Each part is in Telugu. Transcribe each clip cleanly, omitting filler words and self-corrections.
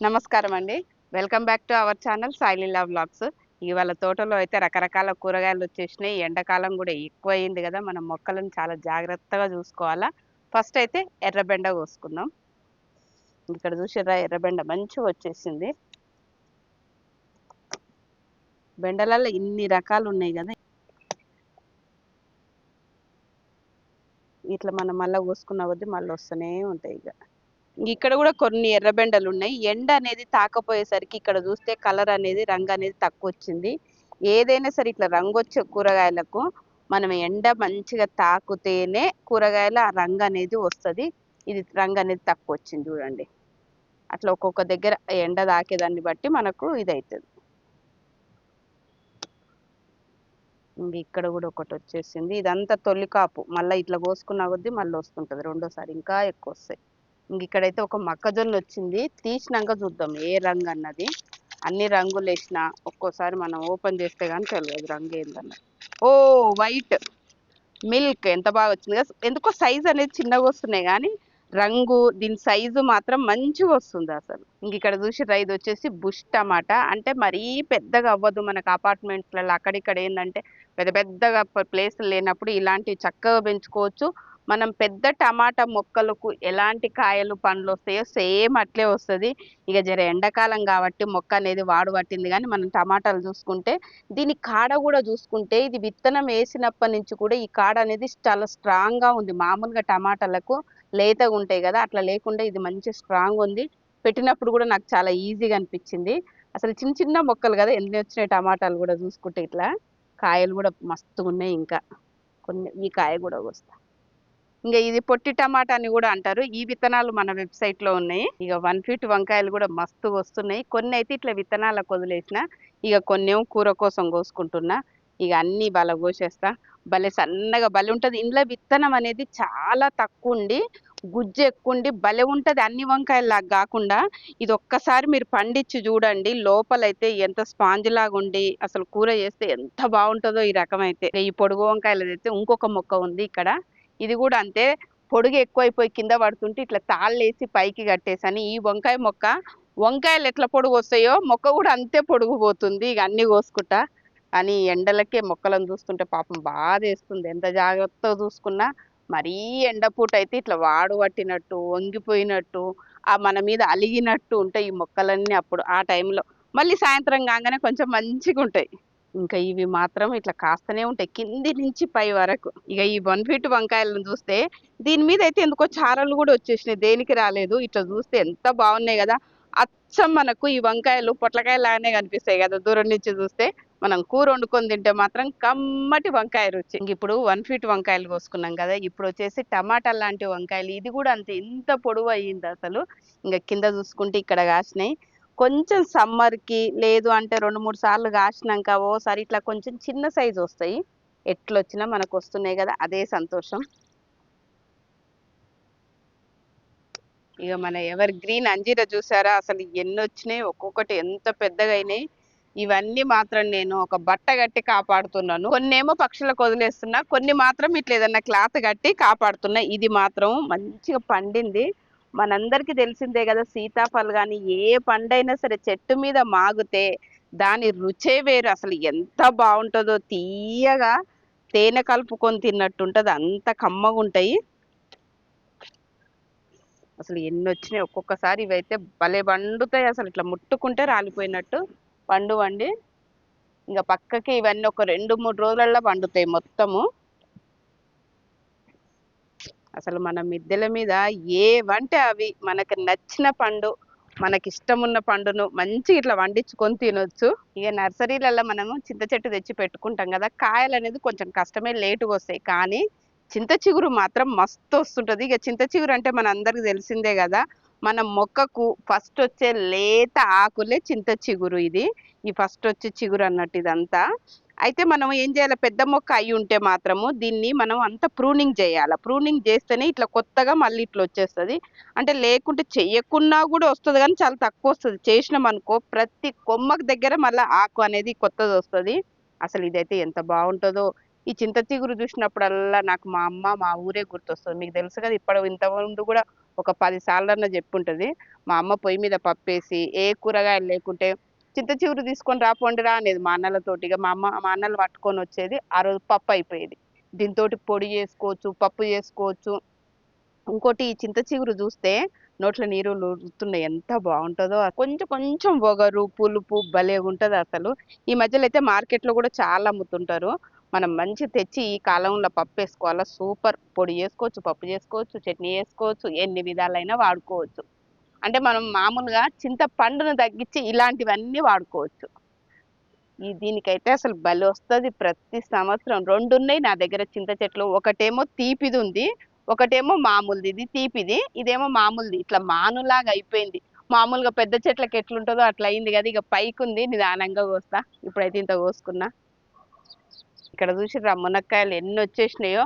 నమస్కారం అండి. Welcome back to our channel Sai Leela vlogs. ఇవాళ తోటలో అయితే రకరకాల కూరగాయలు వచ్చేసినాయి. ఎండాకాలం కూడా ఎక్కువయింది కదా! మనం మొక్కలను చాలా జాగ్రత్తగా చూసుకోవాలా. ఫస్ట్ అయితే ఎర్రబెండ కోసుకుందాం. ఇక్కడ చూసిర్రా ఎర్రబెండ మంచిగా వచ్చేసింది. బెండలలో ఇన్ని రకాలు ఉన్నాయి కదా! ఇట్లా మనం మళ్ళా కోసుకున్న కొద్దీ మళ్ళీ వస్తూనే ఉంటాయి ఇక. ఇక్కడ కూడా కొన్ని ఎర్రబెండలు ఉన్నాయి. ఎండ అనేది తాకపోయేసరికి ఇక్కడ చూస్తే కలర్ అనేది రంగు అనేది తక్కువ వచ్చింది. ఏదైనా సరే ఇట్లా రంగు వచ్చే కూరగాయలకు మనం ఎండ మంచిగా తాకుతేనే కూరగాయల ఆ రంగు అనేది వస్తుంది. ఇది రంగు అనేది తక్కువ వచ్చింది చూడండి. అట్లా ఒక్కొక్క దగ్గర ఎండ తాకేదాన్ని బట్టి మనకు ఇది అవుతుంది. ఇక్కడ కూడా ఒకటి వచ్చేసింది. ఇదంతా తొలి కాపు. మళ్ళీ ఇట్లా కోసుకున్న కొద్దీ మళ్ళీ వస్తుంటది. రెండోసారి ఇంకా ఎక్కువ వస్తాయి. ఇక్కడైతే ఒక మొక్కజొన్న వచ్చింది. తీసినాక చూద్దాం ఏ రంగు అన్నది. అన్ని రంగులు వేసిన ఒక్కోసారి మనం ఓపెన్ చేస్తే కానీ తెలియదు రంగు ఏందన్నది. ఓ వైట్ మిల్క్ ఎంత బాగా వచ్చింది కదా! ఎందుకో సైజ్ అనేది చిన్నగా వస్తున్నాయి కానీ రంగు దీని సైజు మాత్రం మంచిగా వస్తుంది అసలు. ఇక్కడ చూసిర్రా ఇది వచ్చేసి బుష్ టమాటా. అంటే మరీ పెద్దగా అవ్వదు. మనకు అపార్ట్మెంట్స్లలో అక్కడిక్కడ ఏంటంటే పెద్ద పెద్దగా ప్లేసులు లేనప్పుడు ఇలాంటివి చక్కగా పెంచుకోవచ్చు. మనం పెద్ద టమాటా మొక్కలకు ఎలాంటి కాయలు పండ్లు వస్తాయో సేమ్ అట్లే వస్తుంది. ఇక జర ఎండాకాలం కాబట్టి మొక్క అనేది వాడు పట్టింది. కానీ మనం టమాటాలు చూసుకుంటే దీని కాడ కూడా చూసుకుంటే ఇది విత్తనం వేసినప్పటి నుంచి కూడా ఈ కాడ అనేది చాలా స్ట్రాంగ్ గా ఉంది. మామూలుగా టమాటాలకు లేతగా ఉంటాయి కదా, అట్లా లేకుండా ఇది మంచి స్ట్రాంగ్ ఉంది. పెట్టినప్పుడు కూడా నాకు చాలా ఈజీగా అనిపించింది. అసలు చిన్న చిన్న మొక్కలు కదా, ఎన్ని వచ్చినాయి టమాటాలు కూడా చూసుకుంటే. ఇట్లా కాయలు కూడా మస్తుగా ఉన్నాయి. ఇంకా కొన్ని ఈ కాయ కూడా వస్తా. ఇంకా ఇది పొట్టి టమాటా అని కూడా అంటారు. ఈ విత్తనాలు మన వెబ్సైట్ లో ఉన్నాయి. ఇక 1 ఫీట్ వంకాయలు కూడా మస్తు వస్తున్నాయి. కొన్ని అయితే ఇట్లా విత్తనాలకు వదిలేసిన, ఇక కొన్ని ఏమో కూర కోసం కోసుకుంటున్నా. ఇక అన్ని బల కోసేస్తా. భలే సన్నగా భలే ఉంటది. ఇంట్లో విత్తనం అనేది చాలా తక్కువ ఉండి గుజ్జు ఎక్కువ ఉండి భలే ఉంటది. అన్ని వంకాయలాగా కాకుండా ఇది ఒక్కసారి మీరు పండించి చూడండి. లోపలైతే ఎంత స్పాంజ్ లాగా ఉండి అసలు కూర చేస్తే ఎంత బాగుంటుందో. ఈ రకం అయితే ఈ పొడుగు వంకాయలు అయితే ఇంకొక మొక్క ఉంది ఇక్కడ. ఇది కూడా అంతే, పొడుగు ఎక్కువైపోయి కింద పడుతుంటే ఇట్లా తాళ్ళేసి పైకి కట్టేసని. ఈ వంకాయ మొక్క వంకాయలు ఎట్లా పొడుగు వస్తాయో మొక్క కూడా అంతే పొడుగు పోతుంది. ఇక అన్ని కోసుకుంటా. అని ఎండలకే మొక్కలను చూస్తుంటే పాపం బాధేస్తుంది. ఎంత జాగ్రత్తగా చూసుకున్నా మరీ ఎండపూట అయితే ఇట్లా వాడు పట్టినట్టు వంగిపోయినట్టు మన మీద అలిగినట్టు ఉంటాయి ఈ మొక్కలన్నీ. అప్పుడు ఆ టైంలో మళ్ళీ సాయంత్రం కాగానే కొంచెం మంచిగా ఉంటాయి. ఇంకా ఇవి మాత్రం ఇట్లా కాస్తనే ఉంటాయి కింది నుంచి పై వరకు. ఇక ఈ 1 ఫీట్ వంకాయలను చూస్తే దీని మీద అయితే ఎందుకో చారలు కూడా వచ్చేసినాయి. దేనికి రాలేదు. ఇట్లా చూస్తే ఎంత బాగున్నాయి కదా. అచ్చం మనకు ఈ వంకాయలు పొట్లకాయలాగానే కనిపిస్తాయి కదా దూరం నుంచి చూస్తే. మనం కూర వండుకొని తింటే మాత్రం కమ్మటి వంకాయ రుచి. ఇప్పుడు 1 ఫీట్ వంకాయలు కోసుకున్నాం కదా, ఇప్పుడు వచ్చేసి టమాటా లాంటి వంకాయలు. ఇది కూడా అంతే, ఇంత పొడవు అయ్యింది అసలు. ఇంకా కింద చూసుకుంటే ఇక్కడ కాసినాయి. కొంచెం సమ్మర్కి లేదు అంటే 2-3 సార్లు కాసినాక ఓసారి ఇట్లా కొంచెం చిన్న సైజు వస్తాయి. ఎట్లొచ్చినా మనకు వస్తున్నాయి కదా, అదే సంతోషం. ఇక మన ఎవర్ గ్రీన్ అంజీర చూసారా, అసలు ఎన్ని వచ్చినాయి, ఒక్కొక్కటి ఎంత పెద్దగా అయినాయి. ఇవన్నీ మాత్రం నేను ఒక బట్ట కట్టి కాపాడుతున్నాను. కొన్నేమో పక్షులకు వదిలేస్తున్నా, కొన్ని మాత్రం ఇట్లా ఏదన్నా క్లాత్ కట్టి కాపాడుతున్నా. ఇది మాత్రం మంచిగా పండింది. మనందరికీ తెలిసిందే కదా, సీతాఫలం కానీ ఏ పండైనా సరే చెట్టు మీద మాగితే దాని రుచే వేరు. అసలు ఎంత బాగుంటుందో, తీయగా తేనె కలుపుకొని తిన్నట్టు ఉంటుంది. అంత కమ్మగా ఉంటాయి. అసలు ఎన్ని వచ్చినాయి ఒక్కొక్కసారి. ఇవైతే భలే వండుతాయి అసలు, ఇట్లా ముట్టుకుంటే రాలిపోయినట్టు పండు వండి. ఇంకా పక్కకి ఇవన్నీ ఒక 2-3 రోజులలో పండుతాయి మొత్తము. అసలు మన మిద్దెల మీద ఏవంటే అవి మనకి నచ్చిన పండు, మనకి ఇష్టం ఉన్న పండును మంచి ఇట్లా వండించుకొని తినొచ్చు. ఇక నర్సరీలలో మనము చింత చెట్టు తెచ్చి పెట్టుకుంటాం కదా, కాయలు అనేది కొంచెం కష్టమే, లేటుగా వస్తాయి. కానీ చింత చిగురు మాత్రం మస్తు వస్తుంటది. ఇక చింత చిగురు అంటే మన అందరికి తెలిసిందే కదా, మన మొక్కకు ఫస్ట్ వచ్చే లేత ఆకులే చింత చిగురు. ఇది ఈ ఫస్ట్ వచ్చే చిగురు అన్నట్టు ఇదంతా. అయితే మనం ఏం చేయాలి, పెద్ద మొక్క అయి ఉంటే మాత్రము దీన్ని మనం అంత ప్రూనింగ్ చేయాలి. ప్రూనింగ్ చేస్తేనే ఇట్లా కొత్తగా మళ్ళీ ఇట్లా వచ్చేస్తుంది. అంటే లేకుంటే చెయ్యకున్నా కూడా వస్తుంది కానీ చాలా తక్కువ వస్తుంది. చేసినాం అనుకో ప్రతి కొమ్మకు దగ్గర మళ్ళీ ఆకు అనేది కొత్తది వస్తుంది. అసలు ఇదైతే ఎంత బాగుంటుందో. ఈ చింత చిగురు చూసినప్పుడల్లా నాకు మా అమ్మ మా ఊరే గుర్తొస్తుంది. మీకు తెలుసు కదా, ఇప్పుడు ఇంతకుముందు కూడా ఒక 10 సార్లన్నా చెప్పుంటది. మా అమ్మ పొయ్యి మీద పప్పేసి ఏ కూరగాయలు లేకుంటే చింత చిగురు తీసుకొని రా పొండిరా అనేది మా అన్నలతోటి. ఇగ మా అన్నలు పట్టుకొని వచ్చేది. ఆ రోజు పప్పు అయిపోయేది. దీనితోటి పొడి చేసుకోవచ్చు, పప్పు చేసుకోవచ్చు. ఇంకోటి ఈ చింత చిగురు చూస్తే నోట్లో నీరులు ఊరుతున్నాయి. ఎంత బాగుంటదో. కొంచెం కొంచెం వగరు, పులుపు భలేగుంటది అసలు. ఈ మధ్యలో అయితే మార్కెట్‌లో కూడా చాలా అమ్ముతుంటారు. మనం మంచి తెచ్చి ఈ కాలంలో పప్పేసుకోవాలా సూపర్. పొడి చేసుకోవచ్చు, పప్పు చేసుకోవచ్చు, చట్నీ చేసుకోవచ్చు, ఎన్ని విధాలైనా వాడుకోవచ్చు. అంటే మనం మామూలుగా చింతపండును తగ్గించి ఇలాంటివన్నీ వాడుకోవచ్చు. దీనికైతే అసలు భలే వస్తది ప్రతి సంవత్సరం. 2 ఉన్నాయి నా దగ్గర చింత చెట్లు. ఒకటేమో తీపిదుంది. ఒకటేమో మామూలుది. ఇది తీపిది. ఇదేమో మామూలుది. ఇట్లా మానులాగా అయిపోయింది. మామూలుగా పెద్ద చెట్లకి ఎట్లుంటదో అట్లా అయింది కదా! ఇక పైకుంది నిదానంగా కోస్తా. ఇప్పుడైతే ఇంత కోసుకున్నా. ఇక్కడ చూసిర్రా మునక్కాయలు ఎన్నొచ్చేసినాయో.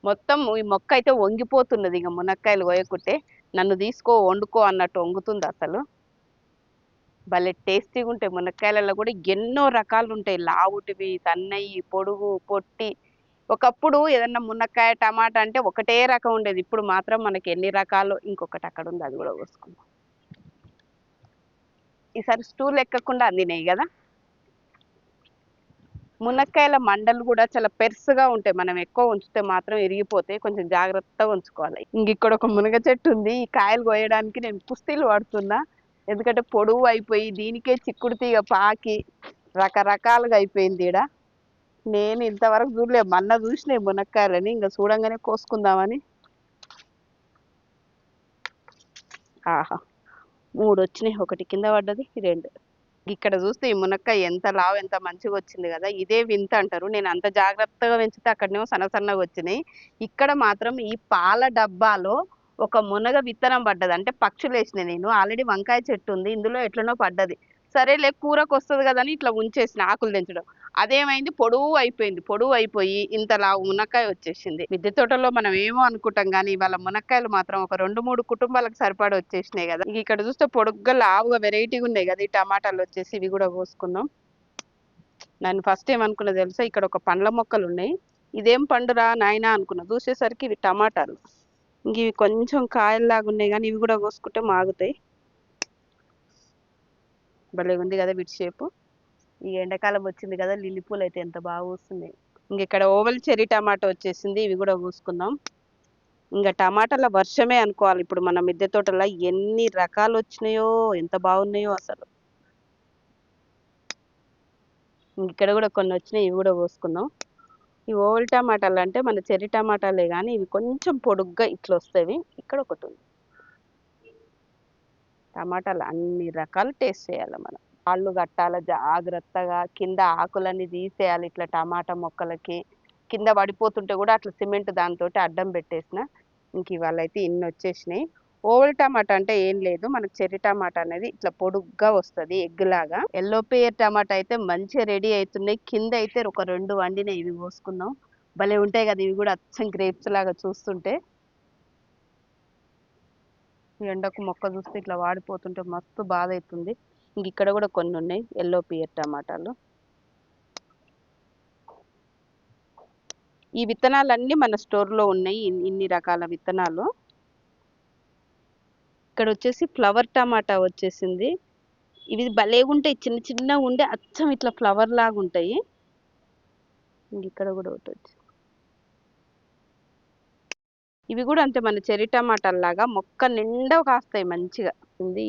మొత్తం ఈ మొక్క అయితే వంగిపోతున్నది ఇక మునక్కాయలు కోయకుంటే. నన్ను తీసుకో వండుకో అన్నట్టు వంగుతుంది అసలు. భలే టేస్టీగా ఉంటాయి. మునక్కాయలలో కూడా ఎన్నో రకాలు ఉంటాయి. లావుటివి, సన్నయి, పొడుగు, పొట్టి. ఒకప్పుడు ఏదన్నా మునక్కాయ, టమాటా అంటే ఒకటే రకం ఉండేది. ఇప్పుడు మాత్రం మనకి ఎన్ని రకాలో. ఇంకొకటి అక్కడ ఉంది అది కూడా కోసుకుందాం. ఈసారి స్టూల్ ఎక్కకుండా అందినాయి కదా. మునక్కాయల మండలు కూడా చాలా పెరుసుగా ఉంటాయి. మనం ఎక్కువ ఉంచితే మాత్రం ఇరిగిపోతాయి. కొంచెం జాగ్రత్తగా ఉంచుకోవాలి. ఇక్కడ ఒక మునగ చెట్టు ఉంది. ఈ కాయలు కోయడానికి నేను కుస్తీలు పడుతున్నా. ఎందుకంటే పొడవు అయిపోయి దీనికే చిక్కుడు తీగ పాకి రకరకాలుగా అయిపోయింది ఈడ. నేను ఇంతవరకు చూడలే. మొన్న చూసినాయి మునక్కాయలని. ఇంకా చూడంగానే కోసుకుందామని. ఆహా 3 వచ్చినాయి. ఒకటి కింద పడ్డది, 2. ఇక్కడ చూస్తే ఈ మునక్కాయ ఎంత లావు ఎంత మంచిగా వచ్చింది కదా. ఇదే వింత అంటారు. నేను అంత జాగ్రత్తగా పెంచితే అక్కడనేమో సన్న సన్నగా వచ్చినాయి. ఇక్కడ మాత్రం ఈ పాల డబ్బాలో ఒక మునగ విత్తనం పడ్డది. అంటే పక్షులు వేసినాయి. నేను ఆల్రెడీ వంకాయ చెట్టు ఉంది. ఇందులో ఎట్లనో పడ్డది. సరేలే కూరకు వస్తుంది కదా అని ఇట్లా ఉంచేసిన ఆకులు తెంచడం. అదేమైంది పొడవు అయిపోయింది. పొడవు అయిపోయి ఇంత లావు మునక్కాయ వచ్చేసింది. మిద్దె తోటలో మనం ఏమో అనుకుంటాం కానీ ఇవాళ మునక్కాయలు మాత్రం ఒక 2-3 కుటుంబాలకు సరిపడ వచ్చేసినాయి కదా. ఇక్కడ చూస్తే పొడుగ్గా లావుగా వెరైటీగా ఉన్నాయి కదా. ఈ టమాటాలు వచ్చేసి ఇవి కూడా కోసుకుందాం. నేను ఫస్ట్ ఏమనుకున్నా తెలుసా, ఇక్కడ ఒక పండ్ల మొక్కలు ఉన్నాయి. ఇదేం పండురా నాయనా అనుకున్నా. చూసేసరికి ఇవి టమాటాలు. ఇవి కొంచెం కాయల్లాగా ఉన్నాయి కానీ ఇవి కూడా కోసుకుంటే మాగుతాయి. భలే ఉంది కదా వీటి షేపు. ఈ ఎండాకాలం వచ్చింది కదా. లిల్లీ పూలు అయితే ఎంత బాగా వస్తున్నాయి. ఇక్కడ ఓవెల్ చెర్రీ టమాటా వచ్చేసింది. ఇవి కూడా కోసుకుందాం. ఇంకా టమాటాల వర్షమే అనుకోవాలి. ఇప్పుడు మన మిద్దె తోటలో ఎన్ని రకాలు వచ్చినాయో, ఎంత బాగున్నాయో అసలు. ఇక్కడ కూడా కొన్ని వచ్చినాయి. ఇవి కూడా కోసుకుందాం. ఈ ఓవెల్ టమాటాలు అంటే మన చెర్రీ టమాటాలే కానీ ఇవి కొంచెం పొడుగ్గా ఇట్లా వస్తాయి. ఇక్కడ ఒకటి ఉంది. టమాటాలు అన్ని రకాలు టేస్ట్ చేయాలి మనం. కాళ్ళు కట్టాలి జాగ్రత్తగా. కింద ఆకులన్నీ తీసేయాలి. ఇట్లా టమాటా మొక్కలకి కింద పడిపోతుంటే కూడా అట్లా సిమెంట్ దాంతోటి అడ్డం పెట్టేసిన. ఇవాళ అయితే ఇన్ని వచ్చేసినాయి. ఓవెల్ టమాటా అంటే ఏం లేదు. మనకు చెర్రీ టమాటా అనేది ఇట్లా పొడుగ్గా వస్తుంది ఎగ్ లాగా. ఎల్లో పేర్ టమాటా అయితే మంచిగా రెడీ అవుతున్నాయి. కింద అయితే ఒక 2 వండినాయి. ఇవి కోసుకుందాం. భలే ఉంటాయి కదా ఇవి కూడా అచ్చం గ్రేప్స్ లాగా చూస్తుంటే. ఎండకు మొక్క చూస్తే ఇట్లా వాడిపోతుంటే మస్తు బాధ అవుతుంది. ఇక్కడ కూడా కొన్ని ఉన్నాయి ఎల్లో పియర్ టమాటాలు. ఈ విత్తనాలన్నీ మన స్టోర్లో ఉన్నాయి. ఇన్ని రకాల విత్తనాలు. ఇక్కడ వచ్చేసి ఫ్లవర్ టమాటా వచ్చేసింది. ఇవి భలేగుంటాయి. చిన్న చిన్నగా ఉండే అచ్చం ఇట్లా ఫ్లవర్ లాగా ఉంటాయి. ఇక్కడ కూడా ఒకటి వచ్చి ఇవి కూడా అంతే మన చెర్రీ టమాటాల్లాగా మొక్క నిండా కాస్తాయి మంచిగా.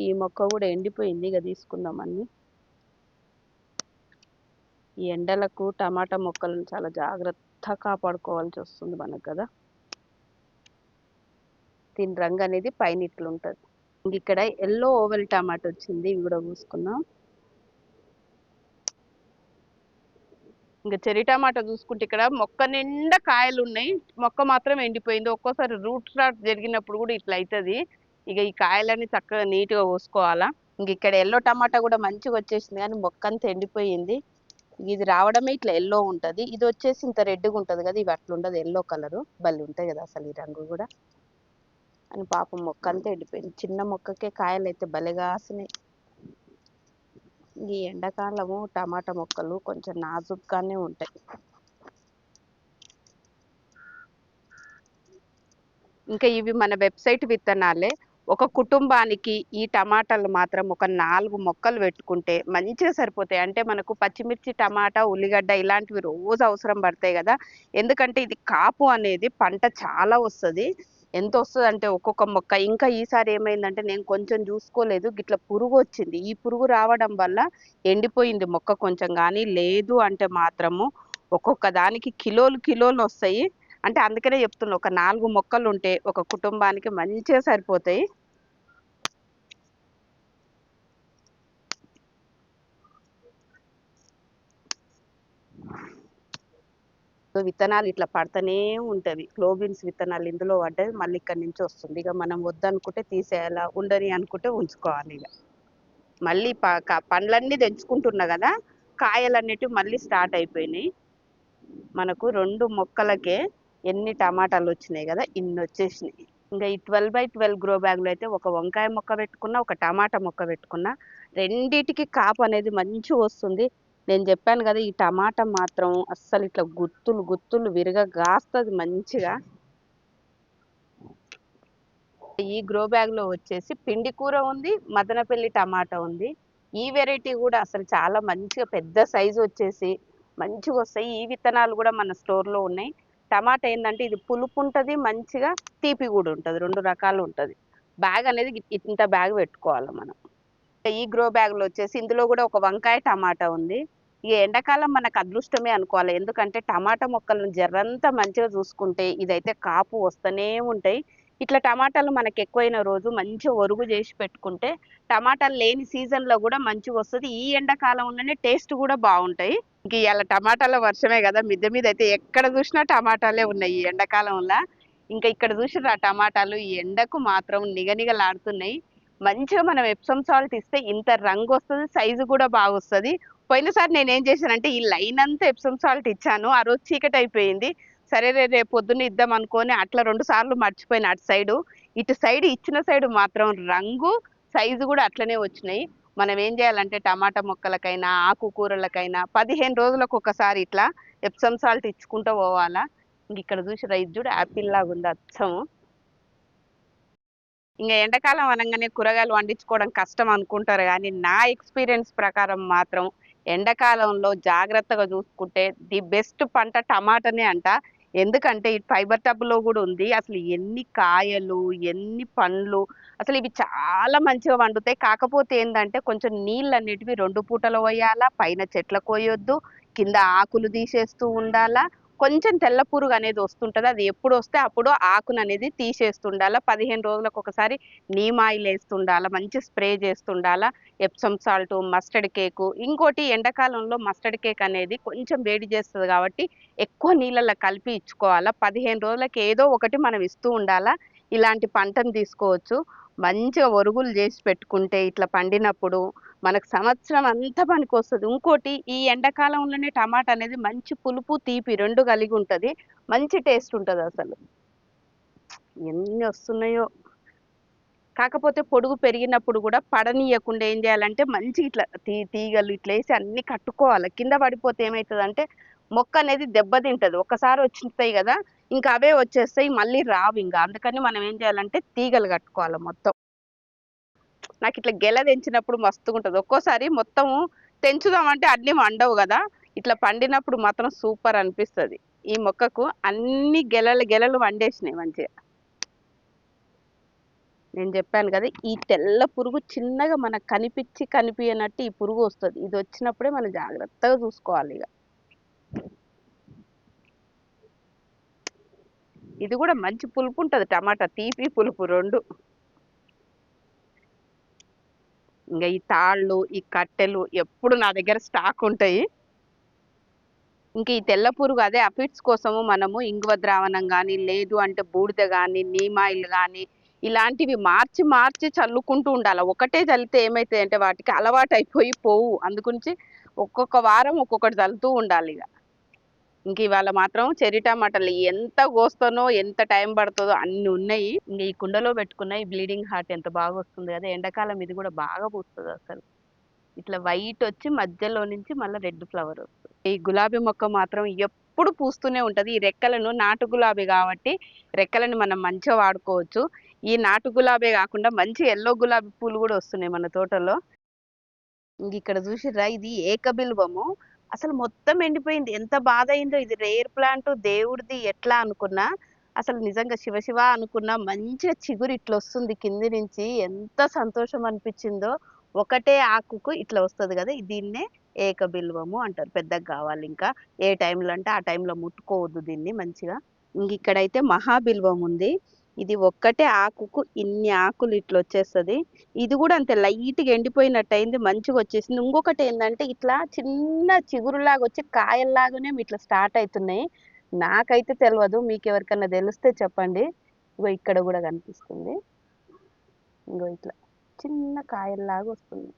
ఈ మొక్క కూడా ఎండిపోయింది. ఇక తీసుకుందాం అన్ని. ఈ ఎండలకు టమాటా మొక్కలను చాలా జాగ్రత్తగా కాపాడుకోవాల్సి వస్తుంది మనకు కదా. దీని రంగు అనేది పైన ఇట్లుంటది. ఇక్కడ ఎల్లో ఓవెల్ టమాటా వచ్చింది. ఇవి కూడా చూసుకుందాం. చెర్రీ టమాటా చూసుకుంటే ఇక్కడ మొక్క నిండా కాయలు ఉన్నాయి. మొక్క మాత్రం ఎండిపోయింది. ఒక్కోసారి రూట్ రాట్ జరిగినప్పుడు కూడా ఇట్లా అవుతుంది. ఈ కాయలన్నీ చక్కగా నీట్గా కోసుకోవాలా. ఇక్కడ ఎల్లో టమాటా కూడా మంచిగా వచ్చేసింది కానీ మొక్క అంతా ఎండిపోయింది. ఇది రావడమే ఇట్లా ఎల్లో ఉంటది. ఇది వచ్చేసి ఇంత రెడ్గా ఉంటది కదా. ఇవి అట్లా ఉండదు. ఎల్లో కలరు భలే ఉంటాయి కదా అసలు ఈ రంగు కూడా. అని పాపం మొక్క అంతా ఎండిపోయింది. చిన్న మొక్కకే కాయలు అయితే భలేగా కాసినాయి. ఈ ఎండాకాలము టమాటా మొక్కలు కొంచెం నాజుగ్గానే ఉంటాయి. ఇంకా ఇవి మన వెబ్సైట్ విత్తనాలే. ఒక కుటుంబానికి ఈ టమాటాలు మాత్రం ఒక 4 మొక్కలు పెట్టుకుంటే మంచిగా సరిపోతాయి. అంటే మనకు పచ్చిమిర్చి, టమాటా, ఉల్లిగడ్డ ఇలాంటివి రోజు అవసరం పడతాయి కదా! ఎందుకంటే ఇది కాపు అనేది పంట చాలా వస్తది. ఎంతొస్తదంటే ఒక్కొక్క మొక్క ఇంకా ఈసారి ఏమైందంటే నేను కొంచెం చూసుకోలేదు. గిట్ల పురుగొచ్చింది. ఈ పురుగు రావడం వల్ల ఎండిపోయింది మొక్క కొంచెం గానీ, లేదు అంటే మాత్రము ఒక్కొక్క దానికి కిలోలు కిలోలొస్తాయి. అంటే అందుకనే చెప్తున్నా ఒక 4 మొక్కలుంటే ఒక కుటుంబానికి మంచిగా సరిపోతాయి. సో, విత్తనాలు ఇట్లా పడతనే ఉంటవి. క్లోబిన్స్ విత్తనాలు ఇందులో పడ్డది మళ్ళీ ఇక్కడి నుంచి వస్తుంది. ఇక మనం వద్దనుకుంటే తీసేయాలా, ఉండని అనుకుంటే ఉంచుకోవాలిగ. మళ్ళీ పండ్లన్నీ తెంచుకుంటున్నా గదా! కాయలనేటివి మళ్ళీ స్టార్ట్ అయిపోయినాయి. మనకు 2 మొక్కలకే ఎన్ని టమాటాలొచ్చినాయి గదా! ఇన్నొచ్చేసినాయి. ఇంక ఈ 12x12 గ్రో బ్యాగ్‌లో అయితే ఒక వంకాయ మొక్క పెట్టుకున్నా, ఒక టమాటా మొక్క పెట్టుకున్నా. రెండిటికి కాపనేది మంచిగొస్తుంది. నేను జెప్పాను గదా! ఈ టమాటా మాత్రం అస్సలిట్లా గుత్తులు గుత్తులు విరగగాస్తది మంచిగా. ఈ గ్రో బ్యాగ్‌లో వచ్చేసి పిండి కూర ఉంది, మదనపల్లి టమాటా ఉంది. ఈ వెరైటీ గూడా అసలు చాలా మంచిగా పెద్ద సైజొచ్చేసి మంచిగొస్తాయి. ఈ విత్తనాలు గూడా మన స్టోర్‌లో ఉన్నాయి. టమాటా ఏందంటే ఇది పులుపుంటది మంచిగా, తీపి గూడా ఉంటది. 2 రకాలుంటది. బ్యాగ్ అనేది ఇంత బ్యాగ్ పెట్టుకోవాల మనం. ఈ గ్రో బ్యాగ్‌లో వచ్చేసి ఇందులో గూడా ఒక వంకాయ, టమాటా ఉంది. ఈ ఎండాకాలం మనకు అదృష్టమే అనుకోవాలి. ఎందుకంటే టమాటా మొక్కలను జర్రంతా మంచిగా చూసుకుంటే ఇదైతే కాపు వస్తనే ఉంటాయి. ఇట్లా టమాటాలు మనకెక్కువైన రోజు మంచిగా ఒరుగు జేసి పెట్టుకుంటే టమాటాలు లేని సీజన్‌లో గూడా మంచిగొస్తది. ఈ ఎండాకాలంలోనే టేస్ట్ గూడా బావుంటాయి. ఇంక ఇయాల టమాటాల వర్షమే గదా! మిద్దె మీద అయితే ఎక్కడ జూసినా టమాటాలే ఉన్నాయి ఈ ఎండాకాలంల. ఇంకా ఇక్కడ జూషిర్రా టమాటాలు ఈ ఎండకు మాత్రం నిగనిగలాడుతున్నాయి. మంచిగా మనం ఎప్సమ్ సాల్ట్ ఇస్తే ఇంత రంగొస్తది, సైజు గూడా బాగొస్తది. పోయినసారి నేనేం చేశానంటే ఈ లైన్ అంతా ఎప్సమ్ సాల్ట్ ఇచ్చాను. ఆ రోజు చీకటయిపోయింది. సరే రేపు పొద్దున్న ఇద్దాం అనుకోని అట్లా 2 సార్లు మర్చిపోయిన అటు సైడు. ఇటు సైడ్ ఇచ్చిన సైడ్ మాత్రం రంగు, సైజు గూడా అట్లనే వచ్చినాయి. మనం ఏం జేయాలంటే టమాటా మొక్కలకైనా, ఆకుకూరలకైనా 15 రోజులకొకసారి ఇట్లా ఎప్సమ్ సాల్ట్ ఇచ్చుకుంటా పోవాలా. ఇంగిక్కడ చూసిర్రా ఇది చూడు యాపిల్ లాగుంది అచ్చము. ఎండాకాలం అనంగానే కూరగాయలు పండించుకోవడం కష్టం అనుకుంటారు గానీ, నా ఎక్స్‌పీరియన్స్ ప్రకారం మాత్రం ఎండాకాలంలో జాగ్రత్తగా చూసుకుంటే ది బెస్ట్ పంట టమాటానే అంట. ఎందుకంటే ఇది ఫైబర్ టబ్‌లో గూడా ఉంది. అసలు ఎన్ని కాయలు, ఎన్ని పండ్లు అసలు ఇవి చాలా మంచిగా పండుతాయి. కాకపోతే ఏందంటే కొంచెం నీళ్ళనేటివి 2 పూటలు పొయ్యాలా, పైన చెట్లకు పోయొద్దు, కింద ఆకులు తీసేస్తూ ఉండాలా. కొంచెం తెల్ల పురుగనేది వస్తుంటది. అది ఎప్పుడొస్తే అప్పుడు ఆకుననేది తీసేస్తుండాల. 15 రోజులకొకసారి నీమ్ ఆయిల్ ఏస్తుండాల. మంచి స్ప్రే చేస్తుండాల. Epsom salt, mustard cake. ఇంకోటి ఎండాకాలంలో మస్టర్డ్ కేక్ అనేది కొంచెం వేడి చేస్తది కాబట్టి ఎక్కువ నీళ్ళలో కలిపి ఇచ్చుకోవాల. 15 రోజులకి ఏదో ఒకటి మనం ఇస్తూ ఉండాల. ఇలాంటి పంటను తీసుకోవచ్చు. మంచిగా ఒరుగులు చేసి పెట్టుకుంటే ఇట్లా పండినప్పుడు మనకు సంవత్సరం అంతా పనికొస్తది. ఇంకోటి ఈ ఎండాకాలంలోనే టమాటా అనేది మంచి పులుపు, తీపి 2 కలిగి ఉంటది. మంచి టేస్ట్ ఉంటదసలు. ఎన్ని వస్తున్నాయో! కాకపోతే పొడుగు పెరిగినప్పుడు గూడా పడనీయకుండా ఏం జేయాలంటే మంచిగా ఇట్లా తీగలు ఇట్లేసి అన్నీ కట్టుకోవాల. కింద పడిపోతే ఏమైతదంటే మొక్క అనేది దెబ్బతింటది. ఒక్కసారి వచ్చుంటాయి గదా! ఇంకా అవే వచ్చేస్తాయి. మళ్ళీ రావింక. అందుకని మనం ఏం చేయాలంటే తీగలు కట్టుకోవాల మొత్తం. నాకిట్లా గెల తెంచినప్పుడు మస్తుగుంటది. ఒక్కోసారి మొత్తము తెంచుదామంటే అన్నీ వండవు గదా! ఇట్లా పండినప్పుడు మాత్రం సూపర్ అనిపిస్తది. ఈ మొక్కకు అన్ని గెలలు గెలలు వండేసినాయి మంచిగా. నేను జెప్పాను గదా! ఈ తెల్ల పురుగు చిన్నగా మనకు కనిపియనట్టు ఈ పురుగు వస్తది. ఇదొచ్చినప్పుడే మనం జాగ్రత్తగా చూసుకోవాలిగ. ఇది గూడా మంచి పులుపుంటది టమాటా. తీపి, పులుపు 2. ఈ తాళ్ళు, ఈ కట్టెలు ఎప్పుడు నా దగ్గర స్టాక్ ఉంటాయి. ఈ తెల్ల పురుగు అదే అఫిడ్స్ కోసము మనము ఇంగువ ద్రావణం గానీ, లేదు అంటే బూడిద గానీ, నీమ్ ఆయిల్ గానీ, ఇలాంటివి మార్చి మార్చి చల్లుకుంటూ ఉండాల. ఒకటే చల్లితే ఏమైతదంటే వాటికి అలవాటయిపోయి పోవు. అందుగురించి ఒక్కొక్క వారం ఒక్కొక్కటి చల్లుతూ ఉండాలిగ. ఇవాళ మాత్రం చెర్రీ టమాటాలు ఎంత కోస్తానో, ఎంత టైం పడతదో అన్ని ఉన్నాయి. ఈ కుండలో పెట్టుకున్న ఈ బ్లీడింగ్ హార్ట్ ఎంత బాగొస్తుంది గదా! ఎండాకాలం ఇది గూడా బాగా పూస్తదసలు. ఇట్లా వైట్ వచ్చి మధ్యలో నుంచి మళ్ళీ రెడ్ ఫ్లవర్ వస్తుంది. ఈ గులాబీ మొక్క మాత్రం ఎప్పుడు పూస్తూనే ఉంటది. ఈ రెక్కలను నాటు గులాబీ కాబట్టి రెక్కలను మనం మంచిగా వాడుకోవచ్చు. ఈ నాటు గులాబీ కాకుండా మంచి ఎల్లో గులాబీ పూలు కూడా వస్తున్నాయి మన తోటలో. ఇంక ఇక్కడ చూసిర్రా, ఇది ఏకబిల్వము. అసలు మొత్తం ఎండిపోయింది. ఎంత బాధ అయిందో. ఇది రేర్ ప్లాంట్, దేవుడిది ఎట్లా అనుకున్నా. అసలు నిజంగా శివ శివ అనుకున్నా. మంచిగా చిగురు ఇట్లా వస్తుంది కింది నుంచి. ఎంత సంతోషం అనిపించిందో. ఒకటే ఆకుకు ఇట్లా వస్తది కదా, దీన్నే ఏకబిల్వము అంటారు. పెద్దగా కావాలి ఇంకా. ఏ టైంలో అంటే ఆ టైంలో ముట్టుకోవద్దు దీన్ని మంచిగా. ఇంక ఇక్కడైతే మహాబిల్వం ఉంది. ఇది ఒక్కటే ఆకుకు ఇన్ని ఆకులు ఇట్లా వచ్చేస్తది. ఇది కూడా అంతే లైట్‌గా ఎండిపోయినట్టు అయింది. మంచిగా వచ్చేసింది. ఇంకొకటి ఏందంటే ఇట్లా చిన్న చిగురులాగా వచ్చి కాయల్లాగానే ఇట్లా స్టార్ట్ అయితున్నాయి. నాకైతే తెలవదు. మీకెవరికన్నా తెలిస్తే చెప్పండి. ఇగో ఇక్కడ కూడా కనిపిస్తుంది. ఇంగో ఇట్లా చిన్న కాయల్లాగా వస్తుంది.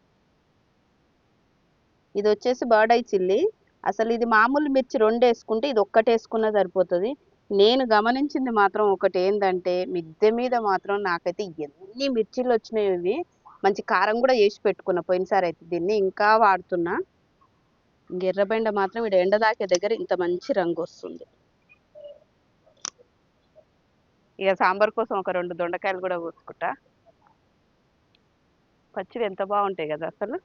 ఇది వచ్చేసి బర్డ్ ఐ చిల్లీ. అసలు ఇది మామూలు మిర్చి 2 వేసుకుంటే ఇది ఒక్కటి వేసుకున్నా సరిపోతది. నేను గమనించింది మాత్రం ఒకటి ఏందంటే, మిద్దె మీద మాత్రం నాకైతే ఎన్ని మిర్చీలు వచ్చినాయో ఇవి. మంచి కారం కూడా చేసి పెట్టుకున్నా పోయినసారి అయితే. దీన్ని ఇంకా వాడుతున్నా. ఇంక ఎర్రబెండ మాత్రం ఈడ ఎండ తాకే దగ్గర ఇంత మంచి రంగు వస్తుంది. ఇక సాంబార్ కోసం ఒక 2 దొండకాయలు కూడా కోసుకుంటా. పచ్చివి ఎంత బాగుంటాయి కదా అసలు.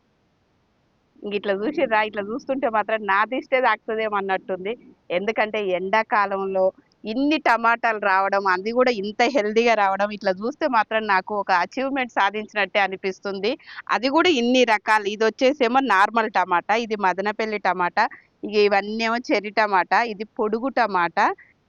ఇంక ఇట్లా చూసిర్రా, ఇట్లా చూస్తుంటే మాత్రం నా దిష్టే తాకుతుందేమో అన్నట్టుంది. ఎందుకంటే ఎండాకాలంలో ఇన్ని టమాటాలు రావడం, అది కూడా ఇంత హెల్దీగా రావడం, ఇట్లా చూస్తే మాత్రం నాకు ఒక అచీవ్మెంట్ సాధించినట్టే అనిపిస్తుంది. అది కూడా ఇన్ని రకాలు. ఇది వచ్చేసేమో నార్మల్ టమాటా, ఇది మదనపల్లి టమాటా, ఇక ఇవన్నీ ఏమో చెర్రీ టమాటా, ఇది పొడుగు టమాటా,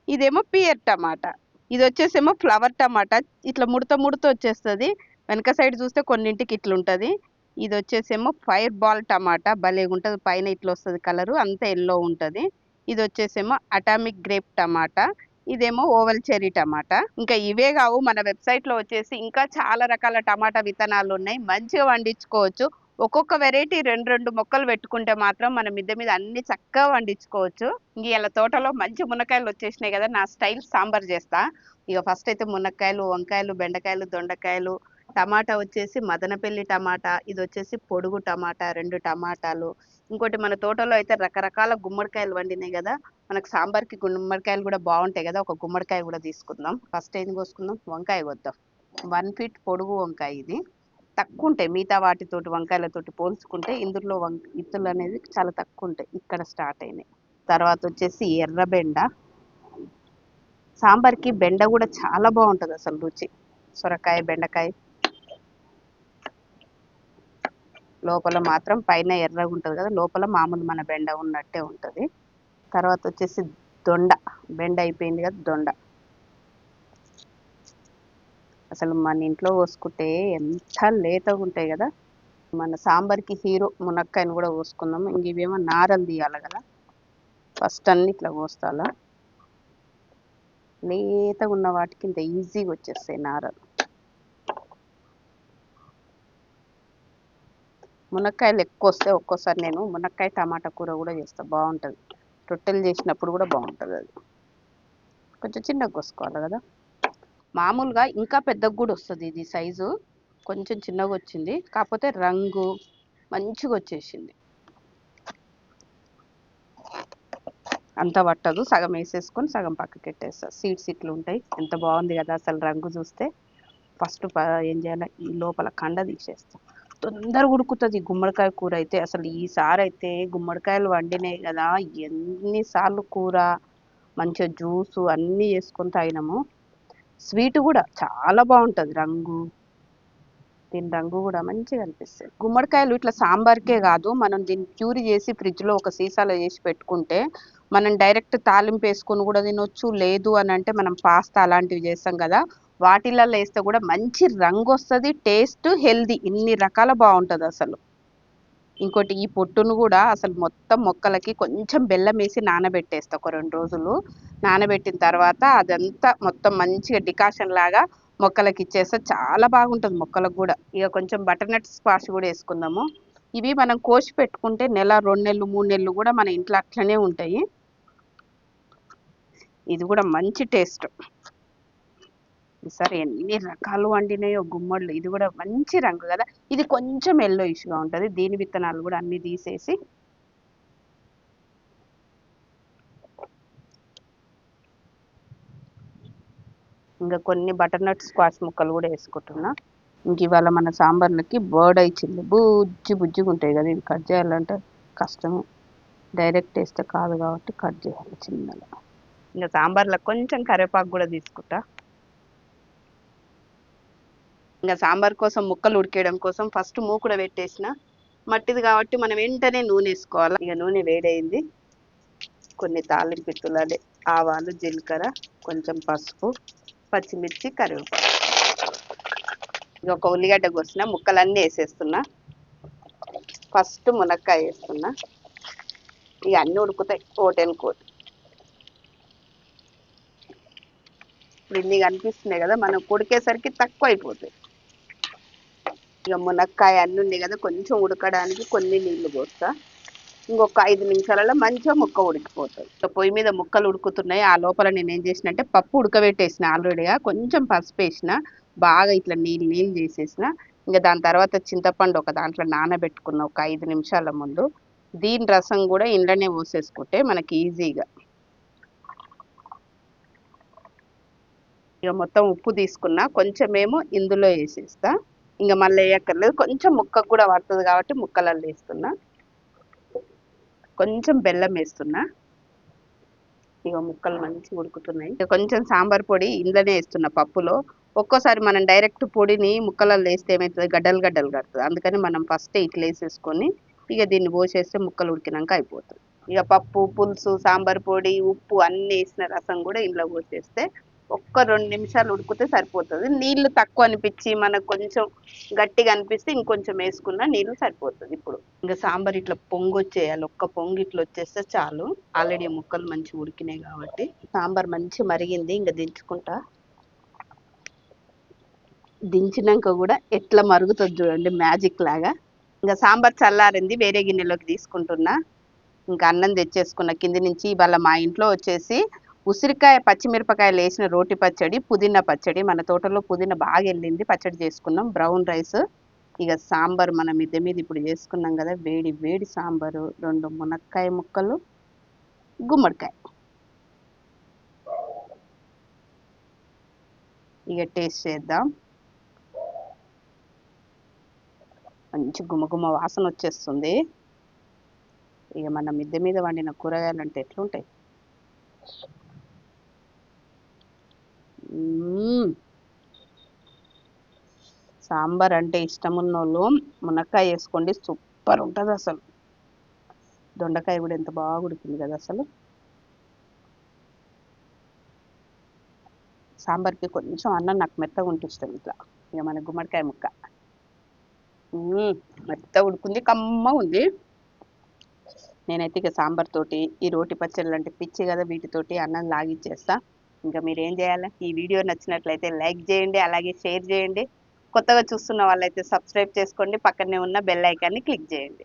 ఇదేమో పియర్ టమాటా, ఇది వచ్చేసేమో ఫ్లవర్ టమాటా. ఇట్లా ముడత ముడత వచ్చేస్తుంది. వెనక సైడ్ చూస్తే కొన్నింటికి ఇట్లా ఉంటుంది. ఇది వచ్చేసేమో ఫైర్ బాల్ టమాటా, భలేగా ఉంటుంది. పైన ఇట్లా వస్తుంది కలరు, అంతా ఎల్లో ఉంటుంది. ఇది వచ్చేసేమో అటామిక్ గ్రేప్ టమాటా, ఇదేమో ఓవల్ చెర్రీ టమాటా. ఇంకా ఇవే కావు, మన వెబ్సైట్లో వచ్చేసి ఇంకా చాలా రకాల టమాటా విత్తనాలు ఉన్నాయి. మంచిగా పండించుకోవచ్చు. ఒక్కొక్క వెరైటీ 2 మొక్కలు పెట్టుకుంటే మాత్రం మన మిద్దె మీద అన్ని చక్కగా పండించుకోవచ్చు. ఇంక ఇలా తోటలో మంచి మునక్కాయలు వచ్చేసినాయి కదా, నా స్టైల్ సాంబార్ చేస్తా. ఇక ఫస్ట్ అయితే మునక్కాయలు, వంకాయలు, బెండకాయలు, దొండకాయలు, టమాటా వచ్చేసి మదనపల్లి టమాటా, ఇది వచ్చేసి పొడుగు టమాటా, 2 టమాటాలు. ఇంకోటి మన తోటలో అయితే రకరకాల గుమ్మడికాయలు వండినాయి కదా, మనకు సాంబార్కి గుమ్మడికాయలు కూడా బాగుంటాయి కదా. ఒక గుమ్మడికాయ కూడా తీసుకుందాం. ఫస్ట్ ఏం కోసుకుందాం, వంకాయ కొద్దాం. 1 ఫీట్ పొడుగు వంకాయ ఇది. తక్కువ ఉంటాయి మిగతా వాటితోటి, వంకాయలతోటి పోల్చుకుంటే ఇందులో ఇత్తులు అనేది చాలా తక్కువ ఉంటాయి. ఇక్కడ స్టార్ట్ అయినాయి. తర్వాత వచ్చేసి ఎర్రబెండ. సాంబార్కి బెండ కూడా చాలా బాగుంటుంది అసలు రుచి. సొరకాయ, బెండకాయ, లోపల మాత్రం పైన ఎర్రగా ఉంటుంది కదా, లోపల మామూలు మన బెండ ఉన్నట్టే ఉంటుంది. తర్వాత వచ్చేసి దొండ. బెండ అయిపోయింది కదా, దొండ. అసలు మన ఇంట్లో కోసుకుంటే ఎంత లేతగా ఉంటాయి కదా. మన సాంబార్కి హీరో మునక్కాయని కూడా కోసుకుందాము. ఇంక ఇవేమో నారలు తీయాలి కదా, ఫస్ట్ అన్ని ఇట్లా కోస్తాలా. లేతగా ఉన్న వాటికి ఇంత ఈజీగా వచ్చేస్తాయి నారలు. మునక్కాయలు ఎక్కువ వస్తే ఒక్కోసారి నేను మునక్కాయ టమాటా కూర కూడా చేస్తాను, బాగుంటుంది. రొట్టెలు చేసినప్పుడు కూడా బాగుంటుంది. అది కొంచెం చిన్నగా కోసుకోవాలి కదా. మామూలుగా ఇంకా పెద్దగా కూడా వస్తుంది. ఇది సైజు కొంచెం చిన్నగా వచ్చింది, కాకపోతే రంగు మంచిగా వచ్చేసింది. అంత పట్టదు, సగం వేసేసుకొని సగం పక్కకి పెట్టేస్తా. సీడ్స్ ఇట్లు ఉంటాయి. ఎంత బాగుంది కదా అసలు రంగు చూస్తే. ఫస్ట్ ఏం చేయాలి, ఈ లోపల కండ తీసేస్తాం. తొందరగా ఉడుకుతుంది గుమ్మడికాయ కూర అయితే. అసలు ఈసారి అయితే గుమ్మడికాయలు వండినాయి కదా, ఎన్నిసార్లు కూర, మంచిగా జ్యూసు అన్నీ చేసుకొని తాగినాము. స్వీట్ కూడా చాలా బాగుంటుంది. రంగు, దీని రంగు కూడా మంచిగా అనిపిస్తుంది. గుమ్మడికాయలు ఇట్లా సాంబార్కే కాదు, మనం దీన్ని ప్యూరీ చేసి ఫ్రిడ్జ్లో ఒక సీసాలో చేసి పెట్టుకుంటే మనం డైరెక్ట్ తాలింపు వేసుకొని కూడా తినొచ్చు. లేదు అని అంటే మనం పాస్తా అలాంటివి చేస్తాం కదా, వాటిలలో వేస్తే కూడా మంచి రంగు వస్తుంది. టేస్ట్, హెల్దీ, ఇన్ని రకాల బాగుంటుంది అసలు. ఇంకోటి ఈ పొట్టును కూడా అసలు మొత్తం మొక్కలకి కొంచెం బెల్లం వేసి నానబెట్టేస్తా ఒక 2 రోజులు. నానబెట్టిన తర్వాత అదంతా మొత్తం మంచిగా డికాషన్ లాగా మొక్కలకి ఇచ్చేస్తే చాలా బాగుంటుంది మొక్కలకు కూడా. ఇక కొంచెం బటర్నట్ స్క్వాష్ కూడా వేసుకుందాము. ఇవి మనం కోసి పెట్టుకుంటే నెల, 2 నెలలు, 3 నెలలు కూడా మన ఇంట్లో అట్లనే ఉంటాయి. ఇది కూడా మంచి టేస్ట్. ఈసారి ఎన్ని రకాలు వండినాయో గుమ్మళ్ళు. ఇది కూడా మంచి రంగు కదా. ఇది కొంచెం ఎల్లో ఇష్గా ఉంటుంది. దీని విత్తనాలు కూడా అన్ని తీసేసి ఇంకా కొన్ని బటర్నట్ స్క్వాష్ ముక్కలు కూడా వేసుకుంటున్నా. ఇంక ఇవాళ మన సాంబార్లకి బర్డ్ ఐ చిల్లి బుజ్జి బుజ్జిగా ఉంటాయి కదా, ఇవి కట్ చేయాలంటే కష్టమే. డైరెక్ట్ వేస్తే కాదు కాబట్టి కట్ చేయాలి చిన్నగా. ఇంకా సాంబార్లో కొంచెం కరివేపాకు కూడా తీసుకుంటా. ఇంకా సాంబార్ కోసం ముక్కలు ఉడికేయడం కోసం ఫస్ట్ మూకుడ పెట్టేసిన. మట్టిది కాబట్టి మనం వెంటనే నూనె వేసుకోవాలి. ఇక నూనె వేడైంది. కొన్ని తాలింపిత్తులు అదే ఆవాలు, జీలకర్ర, కొంచెం పసుపు, పచ్చిమిర్చి, కరివేపాకు. ఇక ఒక ఉల్లిగడ్డ కోసిన ముక్కలన్నీ వేసేస్తున్నా. ఫస్ట్ మునక్కాయ వేస్తున్నా. ఇక అన్నీ ఉడుకుతాయి కోటెన్ కోటి. ఇప్పుడు ఇన్ని కనిపిస్తున్నాయి కదా, మనం ఉడికేసరికి తక్కువ అయిపోతాయి. ఇక మునక్కాయ అన్నీ ఉన్నాయి కదా, కొంచెం ఉడకడానికి కొన్ని నీళ్లు పోస్తా. ఇంకొక 5 నిమిషాలలో మంచిగా ముక్క ఉడికిపోతుంది. పొయ్యి మీద ముక్కలు ఉడుకుతున్నాయి. ఆ లోపల నేను ఏం చేసిన అంటే పప్పు ఉడకబెట్టేసిన ఆల్రెడీగా. కొంచెం పసుపు వేసిన, బాగా ఇట్లా నీళ్ళు నీళ్ళు చేసేసిన. ఇంకా దాని తర్వాత చింతపండు ఒక దాంట్లో నానబెట్టుకున్న ఒక 5 నిమిషాల ముందు. దీని రసం కూడా ఇంట్లోనే పోసేసుకుంటే మనకి ఈజీగా. ఇక మొత్తం ఉప్పు తీసుకున్నా, కొంచెమేమో ఇందులో వేసేస్తా. ఇంకా మళ్ళీ వేయక్కర్లేదు, కొంచెం ముక్కకు కూడా పడుతుంది కాబట్టి ముక్కలలో వేస్తున్నా. కొంచెం బెల్లం వేస్తున్నా. ఇక ముక్కలు మంచిగా ఉడుకుతున్నాయి. ఇక కొంచెం సాంబార్ పొడి ఇందులోనే వేస్తున్నా పప్పులో. ఒక్కోసారి మనం డైరెక్ట్ పొడిని ముక్కలలో వేస్తే ఏమవుతుంది, గడ్డలు గడ్డలు కడుతుంది. అందుకని మనం ఫస్ట్ ఇట్లా వేసేసుకొని ఇక దీన్ని పోసేస్తే ముక్కలు ఉడికినాక అయిపోతుంది. ఇక పప్పు, పులుసు, సాంబార్ పొడి, ఉప్పు అన్నీ వేసిన రసం కూడా ఇందులో పోసేస్తే ఒక్క 2 నిమిషాలు ఉడికితే సరిపోతుంది. నీళ్లు తక్కువ అనిపించి మనకు కొంచెం గట్టిగా అనిపిస్తే ఇంకొంచెం వేసుకున్నా నీళ్ళు సరిపోతుంది. ఇప్పుడు ఇంకా సాంబార్ ఇట్లా పొంగు వచ్చేయాలి. ఒక్క పొంగు ఇట్లా వచ్చేస్తే చాలు. ఆల్రెడీ ముక్కలు మంచి ఉడికినాయి కాబట్టి. సాంబార్ మంచి మరిగింది, ఇంకా దించుకుంటా. దించినాక కూడా ఎట్లా మరుగుతుంది చూడండి, మ్యాజిక్ లాగా. ఇంకా సాంబార్ చల్లారింది, వేరే గిన్నెలోకి తీసుకుంటున్నా. ఇంకా అన్నం తెచ్చేసుకున్న కింది నుంచి. ఇవాళ మా ఇంట్లో వచ్చేసి ఉసిరికాయ పచ్చిమిరపకాయలు వేసిన రోటి పచ్చడి, పుదీనా పచ్చడి. మన తోటలో పుదీనా బాగా వెళ్ళింది, పచ్చడి చేసుకున్నాం. Brown rice. ఇక సాంబార్ మన మిద్దె మీద ఇప్పుడు చేసుకున్నాం కదా, వేడి వేడి సాంబారు, 2 మునక్కాయ ముక్కలు, గుమ్మడికాయ. ఇక టేస్ట్ చేద్దాం. మంచి గుమగుమ వాసన వచ్చేస్తుంది. ఇక మన మిద్దె మీద వండిన కూరగాయలు అంటే ఎట్లుంటాయి. సాంబార్ అంటే ఇష్టం ఉన్నోళ్ళు మునక్కాయ వేసుకోండి, సూపర్ ఉంటుంది అసలు. దొండకాయ కూడా ఎంత బాగా ఉడికింది కదా అసలు. సాంబార్కి కొంచెం అన్నం నాకు మెత్తగా ఉంటే ఇష్టం. ఇట్లా ఇక మన గుమ్మడికాయ ముక్క మెత్తగా ఉడుకుంది, కమ్మ ఉంది. నేనైతే ఇక సాంబార్ తోటి ఈ రోటి పచ్చళ్ళు అంటే పిచ్చి కదా, వీటితోటి అన్నం లాగిచ్చేస్తా. ఇంకా మీరు ఏం చేయాలి, ఈ వీడియో నచ్చినట్లయితే లైక్ చేయండి, అలాగే షేర్ చేయండి. కొత్తగా చూస్తున్న వాళ్ళైతే సబ్స్క్రైబ్ చేసుకోండి, పక్కనే ఉన్న బెల్ ఐకాన్ని క్లిక్ చేయండి.